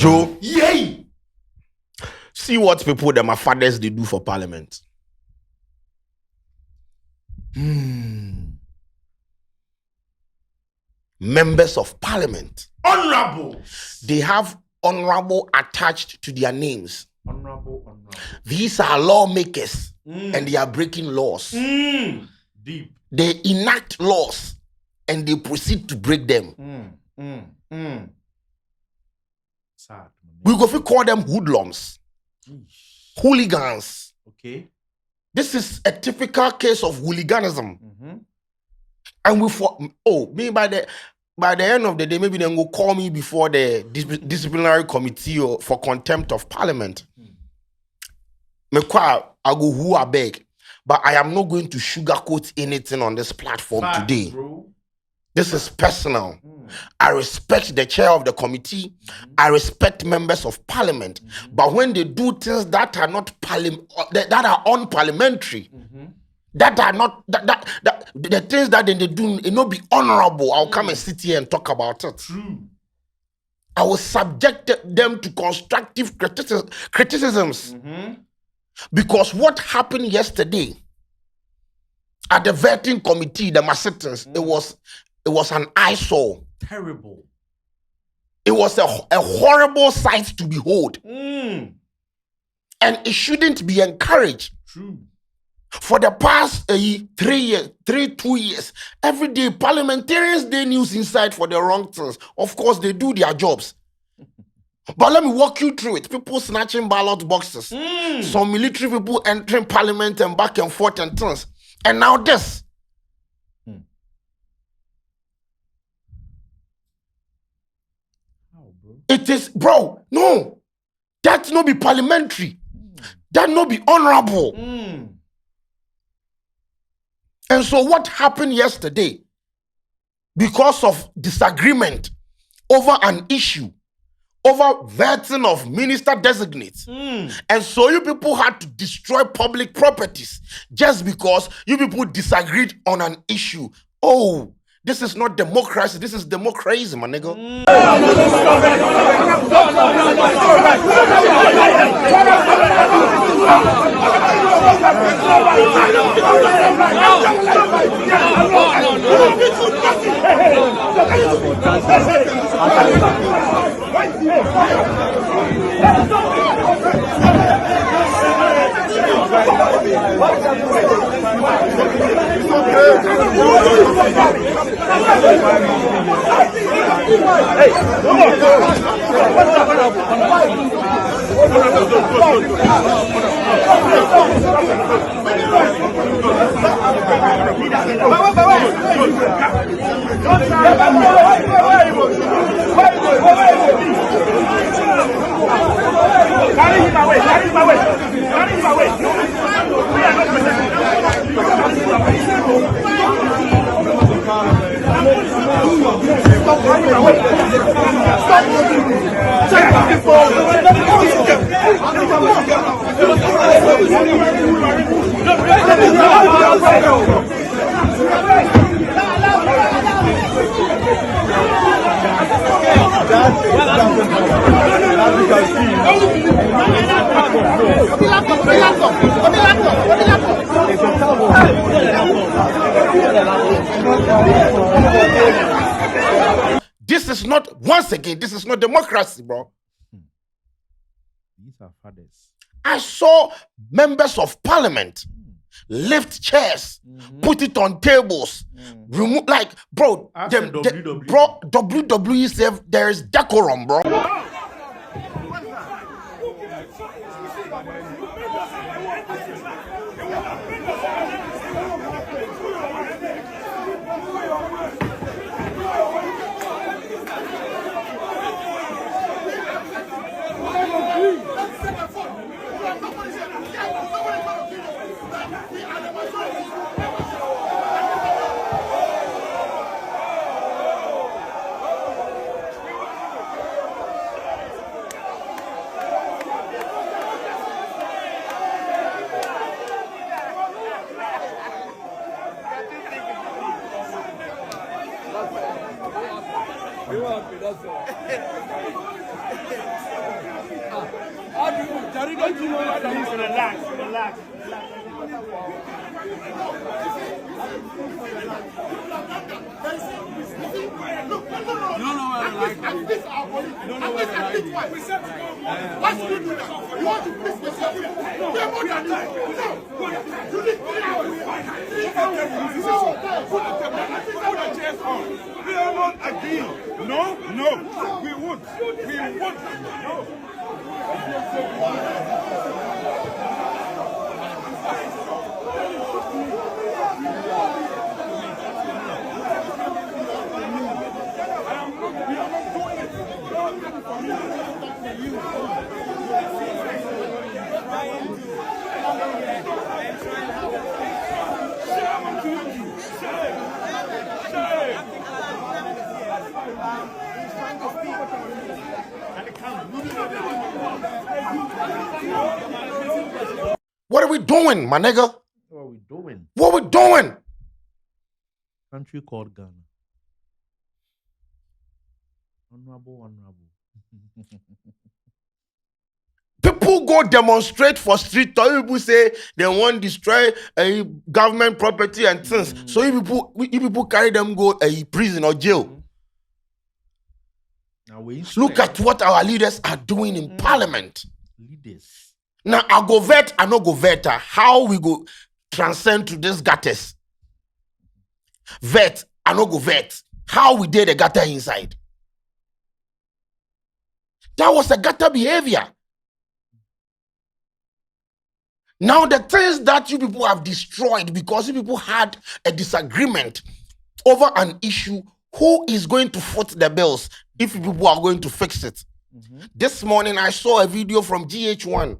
Joe, Yay! see what people, my fathers, they do for parliament. Members of parliament. Honorable. They have honorable attached to their names. Honorable. These are lawmakers and they are breaking laws. Deep. They enact laws and they proceed to break them. Sad. We go to call them hoodlums, hooligans. Okay. This is a typical case of hooliganism. And we by the end of the day, maybe they will call me before the disciplinary committee or for contempt of parliament. I go who I beg, but I am not going to sugarcoat anything on this platform today. Bro. This is personal. I respect the chair of the committee. I respect members of parliament. But when they do things that are not that are unparliamentary, that are not the things that they do, it not be honorable. I'll come and sit here and talk about it. True. I will subject them to constructive criticisms. Because what happened yesterday at the vetting committee, the Massitans, it was an eyesore. Terrible. It was a horrible sight to behold. And it shouldn't be encouraged. True. For the past 2 years, every day parliamentarians, they news inside for the wrong things. Of course, they do their jobs. But let me walk you through it. People snatching ballot boxes. Some military people entering parliament and back and forth and things. And now this. It is, bro, no. That no be parliamentary. That no be honorable. And so what happened yesterday, because of disagreement over an issue, over vetting of minister designates, and so you people had to destroy public properties just because you people disagreed on an issue. Oh, this is not democracy. This is democracy, my nigga. Carry him away. Carry him away. Carry him away. We are not This is not, once again, this is not democracy, bro. These are fathers. I saw members of parliament lift chairs, put it on tables, remove, like, bro, bro, WWE said there is decorum, bro. Relax. You don't know where the light is. You don't know where the light is. Why should you do that? You want to fix yourself? No, we are more than that. No, you need 3 hours. 3 hours. Put the chairs on. We are not agreeing. No. We won't. No. What are we doing, my nigga? What are we doing? What we doing? Country called Ghana. Honorable. People go demonstrate for street talk. People say they want to destroy government property and things. So you people carry them go prison or jail. Now we Look at what our leaders are doing in parliament. leaders. Now I go vet, I no go vet. How we go transcend to this gutters? Vet, I no go vet. How we did the gutter inside? That was a gutter behavior. Now the things that you people have destroyed because you people had a disagreement over an issue, who is going to foot the bills if you people are going to fix it? This morning I saw a video from GH1.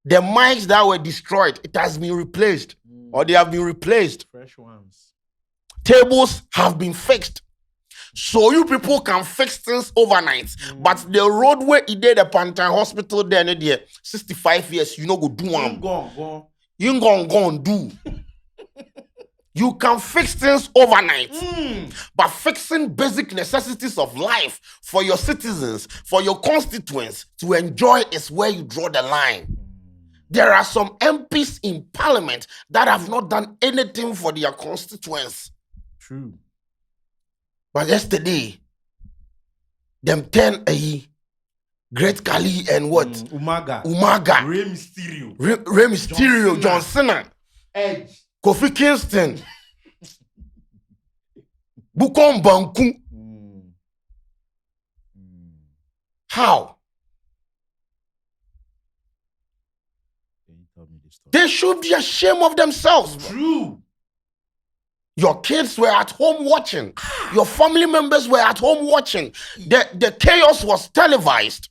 The mics that were destroyed, it has been replaced, or they have been replaced. Fresh ones. Tables have been fixed. So you people can fix things overnight. But the roadway it did the Pantan Hospital there, 65 years, you know go do one. Go. You gonna do. You can fix things overnight. But fixing basic necessities of life for your citizens, for your constituents to enjoy is where you draw the line. There are some MPs in parliament that have not done anything for their constituents. True. But yesterday, them 10 Great Kali and what? Umaga. Rey Mysterio, John Cena, Edge. Kofi Kingston, Bukom Banku. How? Can you tell me this story? They should be ashamed of themselves. True. Your kids were at home watching. Your family members were at home watching. The chaos was televised.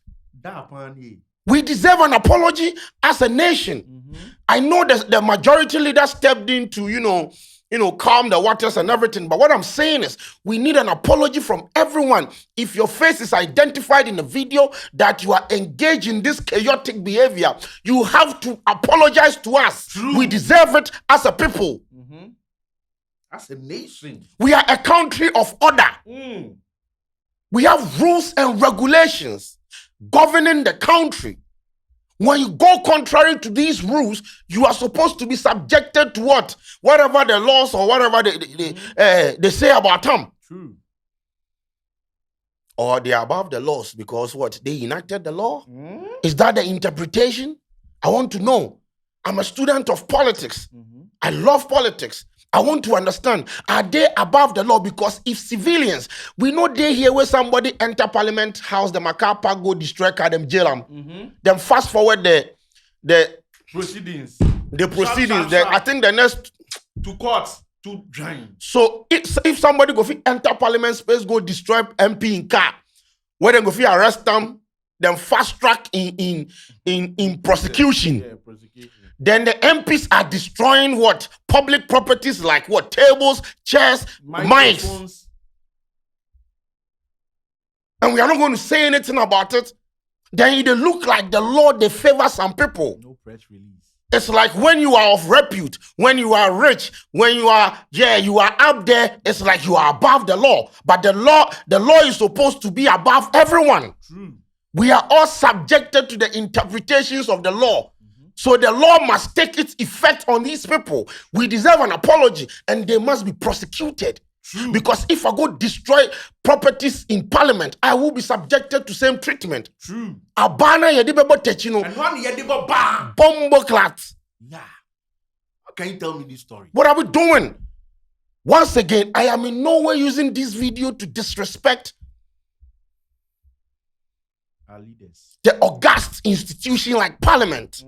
We deserve an apology as a nation. I know the majority leader stepped in to, calm the waters and everything. But what I'm saying is we need an apology from everyone. If your face is identified in the video that you are engaged in this chaotic behavior, you have to apologize to us. True. We deserve it as a people. As a nation. We are a country of order. We have rules and regulations governing the country. When you go contrary to these rules, you are supposed to be subjected to what? Whatever the laws or whatever they say about them. True. Or they are above the laws because what? They enacted the law? Is that the interpretation? I want to know. I'm a student of politics. I love politics. I want to understand, are they above the law? Because if civilians, we know they here where somebody enter parliament house, the Makapa go destroy them, jail them. Then fast forward the Proceedings. proceedings. I think the next To courts. To join. So if somebody go fit enter parliament space, go destroy MP in car, where they go fit arrest them, then fast track in prosecution. Yeah, prosecution. Then the MPs are destroying what? Public properties like what? Tables, chairs, mics. Microphones. And we are not going to say anything about it. Then it look like the law, they favor some people. No press release. It's like when you are of repute, when you are rich, when you are up there, it's like you are above the law. But the law is supposed to be above everyone. True. We are all subjected to the interpretations of the law. So the law must take its effect on these people. We deserve an apology and they must be prosecuted. True. Because if I go destroy properties in parliament, I will be subjected to same treatment. True. Abana yedibebo techino. And one yedibo bam. Bombo clat. Yeah. How can you tell me this story? What are we doing? Once again, I am in no way using this video to disrespect Our leaders. the august institution like parliament.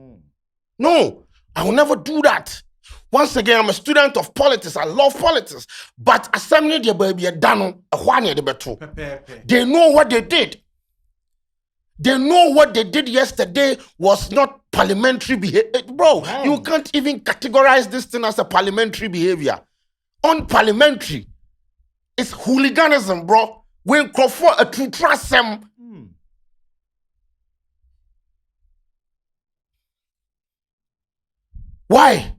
No, I will never do that. Once again, I'm a student of politics. I love politics. But assembly the baby dano, they know what they did. They know what they did yesterday was not parliamentary behavior. Bro, you can't even categorize this thing as a parliamentary behavior. Unparliamentary. It's hooliganism, bro. When Crawford a true trust them. Why?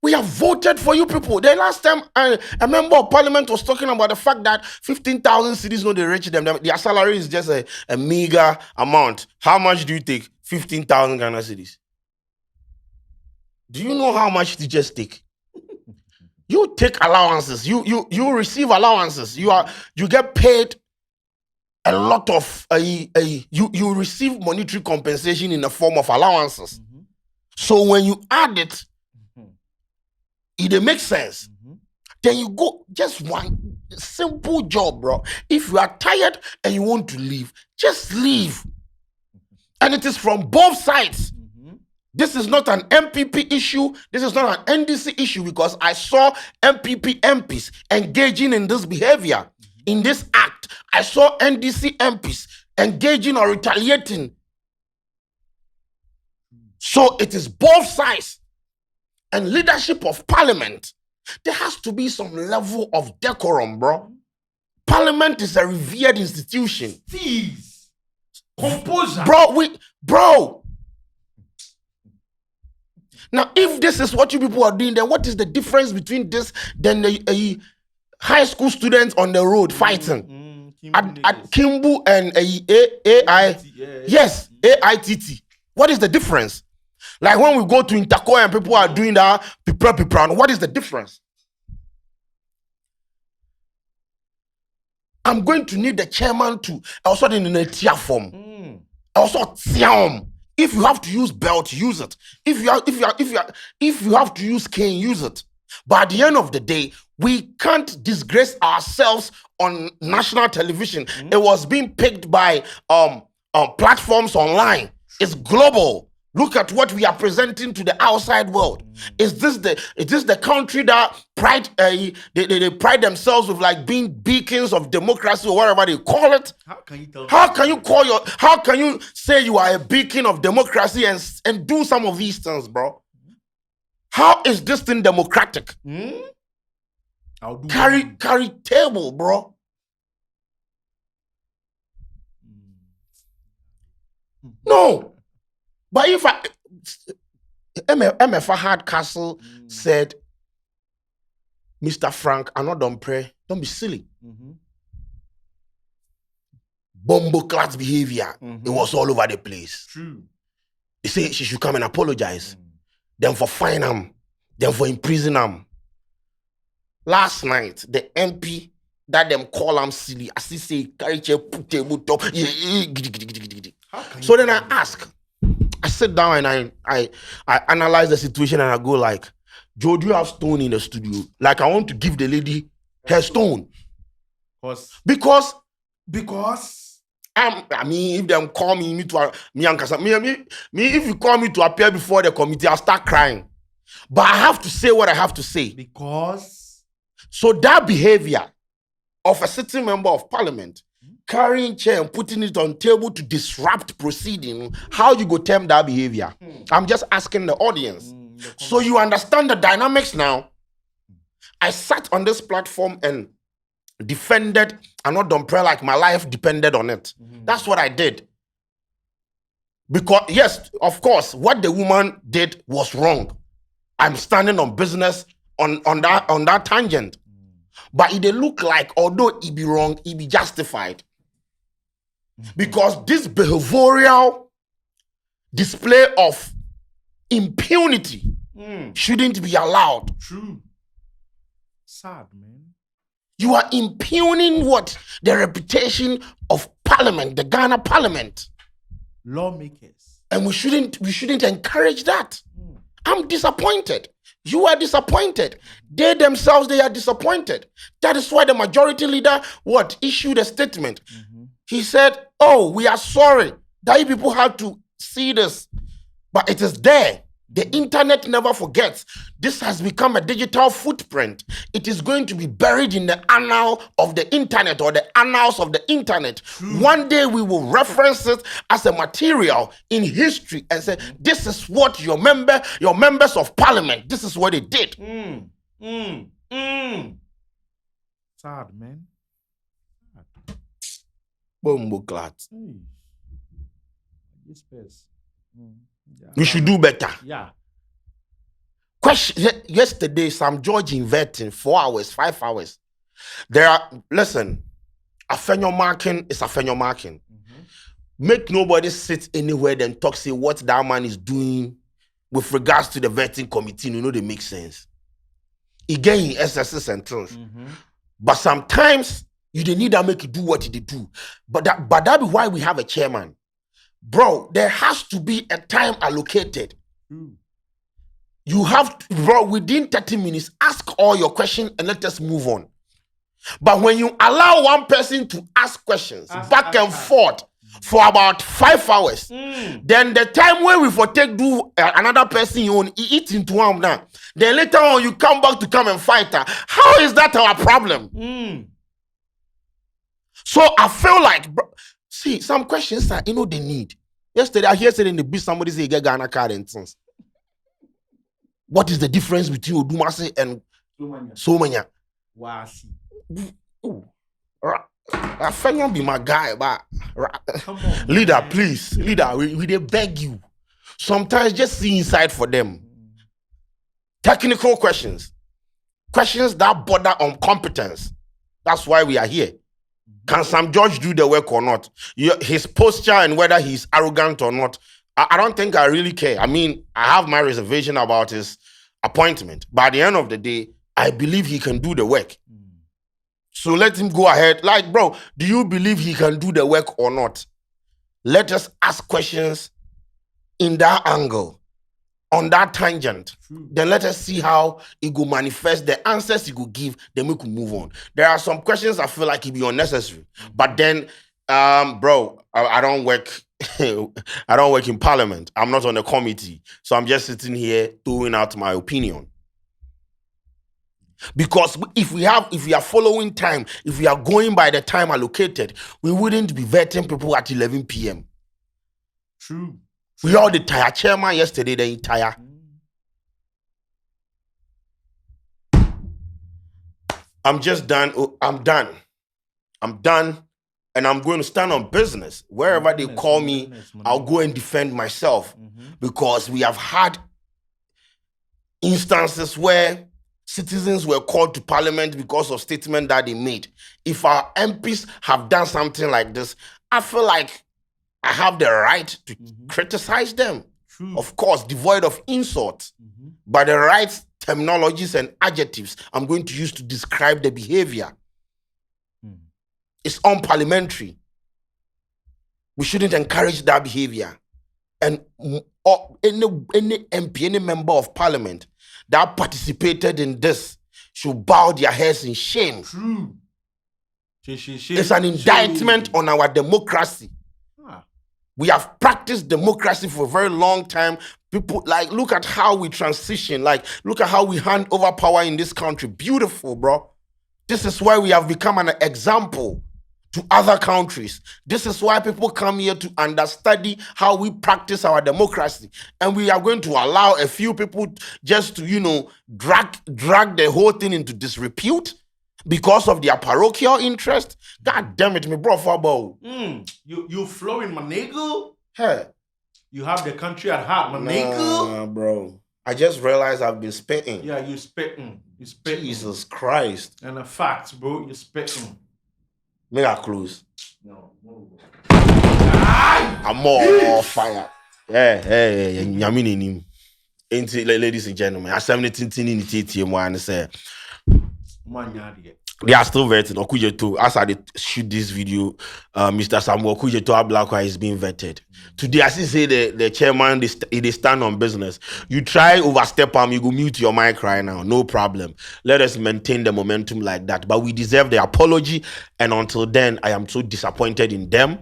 We have voted for you people. The last time a member of parliament was talking about the fact that 15,000 cities know they reach them. Their salary is just a meager amount. How much do you take? 15,000 Ghana cities. Do you know how much you just take? You take allowances. You receive allowances. You get paid a lot of you receive monetary compensation in the form of allowances. So when you add it, it makes sense. Then you go just one simple job, bro. If you are tired and you want to leave, just leave. And it is from both sides. This is not an MPP issue. This is not an NDC issue because I saw MPP MPs engaging in this behavior, in this act. I saw NDC MPs engaging or retaliating. So it is both sides. And leadership of parliament, there has to be some level of decorum, bro. Parliament is a revered institution. Thieves. Composure. Bro. Now, if this is what you people are doing, then what is the difference between this than a high school students on the road fighting at Kimbu and AI? Yes, AITT. What is the difference? Like when we go to Interco and people are doing that, people, what is the difference? I'm going to need the chairman to also in a tier form. Also, if you have to use belt, use it. If you have to use cane, use it. But at the end of the day, we can't disgrace ourselves on national television. It was being picked by platforms online. It's global. Look at what we are presenting to the outside world. Is this the country that they pride themselves with like being beacons of democracy or whatever they call it? How can you say you are a beacon of democracy and do some of these things, bro? How is this thing democratic? Carry table, bro. No. But if MF Fahad Castle said, Mr. Frank, I not don't pray, don't be silly. Bombo class behavior. It was all over the place. True. They say she should come and apologize. Then for fine him, then for imprison him. Last night, the MP that them call him silly, as he say, carry chair, put table top. So then I ask. I sit down and I analyze the situation and I go like, Joe, do you have stone in the studio? Like I want to give the lady her stone. Because I mean, if them call me to if you call me to appear before the committee, I'll start crying. But I have to say what I have to say. So that behavior of a sitting member of parliament carrying chair and putting it on table to disrupt proceeding, how you go term that behavior? I'm just asking the audience. So you understand the dynamics now. I sat on this platform and defended another prayer like my life depended on it. That's what I did. Because, yes, of course, what the woman did was wrong. I'm standing on business on that tangent. But it look like, although it be wrong, it be justified. Because this behavioral display of impunity shouldn't be allowed. True. Sad, man. You are impugning what? The reputation of Parliament, the Ghana Parliament. Lawmakers. And we shouldn't encourage that. I'm disappointed. You are disappointed. They themselves, they are disappointed. That is why the majority leader, issued a statement. He said, oh, we are sorry that you people had to see this. But it is there. The internet never forgets. This has become a digital footprint. It is going to be buried in the annal of the internet or the annals of the internet. One day we will reference it as a material in history and say, this is what your members of parliament, this is what they did. Sad, man. Boom, glad. This person. Yeah. We should do better. Yeah. Question yesterday, Sam George inverting 4 hours, 5 hours. Listen, a fenyo marking is a fenyo marking. Make nobody sit anywhere then talk, say what that man is doing with regards to the vetting committee. You know, they make sense. Again, SSS and things. But sometimes you don't need to make it do what they do. But that be why we have a chairman. Bro, there has to be a time allocated. You have to, bro, within 30 minutes, ask all your questions and let us move on. But when you allow one person to ask questions back and forth for about 5 hours, then the time when we for take do another person you own, eat into one now. Then later on you come back to come and fight her. How is that our problem? So I feel like, bro, see, some questions that they need. Yesterday, I hear saying in the beat somebody say get Ghana card and things. What is the difference between Odumase and Somanya? Wasi. I feel be my guy, but leader, please, leader, we they beg you. Sometimes just see inside for them. Technical questions that border on competence. That's why we are here. Can Sam George do the work or not? His posture and whether he's arrogant or not, I don't think I really care. I mean, I have my reservation about his appointment. But at the end of the day, I believe he can do the work. So let him go ahead. Like, bro, do you believe he can do the work or not? Let us ask questions in that angle, on that tangent. Then let us see how it will manifest, the answers he will give, then we can move on. There are some questions I feel like it be unnecessary. But then, bro, I don't work I don't work in parliament. I'm not on the committee. So I'm just sitting here throwing out my opinion. Because if we are following time, if we are going by the time allocated, we wouldn't be vetting people at 11 p.m. True. We all the tire chairman yesterday, the entire. I'm just done. I'm done. And I'm going to stand on business. Wherever they call me, I'll go and defend myself. Because we have had instances where citizens were called to parliament because of statements that they made. If our MPs have done something like this, I feel like I have the right to criticize them. True. Of course, devoid of insult. But the right terminologies and adjectives I'm going to use to describe the behavior. It's unparliamentary. We shouldn't encourage that behavior. And any MP, any member of parliament that participated in this should bow their heads in shame. True. It's an indictment on our democracy. We have practiced democracy for a very long time. People, like, look at how we transition. Like, look at how we hand over power in this country. Beautiful, bro. This is why we have become an example to other countries. This is why people come here to understudy how we practice our democracy. And we are going to allow a few people just to, drag the whole thing into disrepute. because of their parochial interest. God damn it, me bro, football. You flowing, my nigga. Hey, You have the country at heart, my nigga. bro. I just realized I've been spitting. Yeah, you spitting. You spitting. Jesus Christ. And the facts, bro, you spitting. Make a close. No. I'm more fire. Yeah. Nyamini. Ladies and gentlemen, I 17 in the TTM and say they are still vetting. Okujeto, as I shoot this video, Mr. Samuel Okujeto Blackwa is being vetted. Today, as I say, the chairman they stand on business. You try overstep him, you go mute your mic right now. No problem. Let us maintain the momentum like that. But we deserve the apology. And until then, I am so disappointed in them.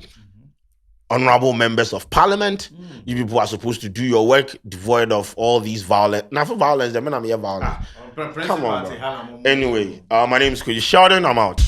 Honorable members of parliament, you people are supposed to do your work devoid of all these violence. Not for violence, the men are here violence. Come on, bro. Anyway, my name is Sheldon. I'm out.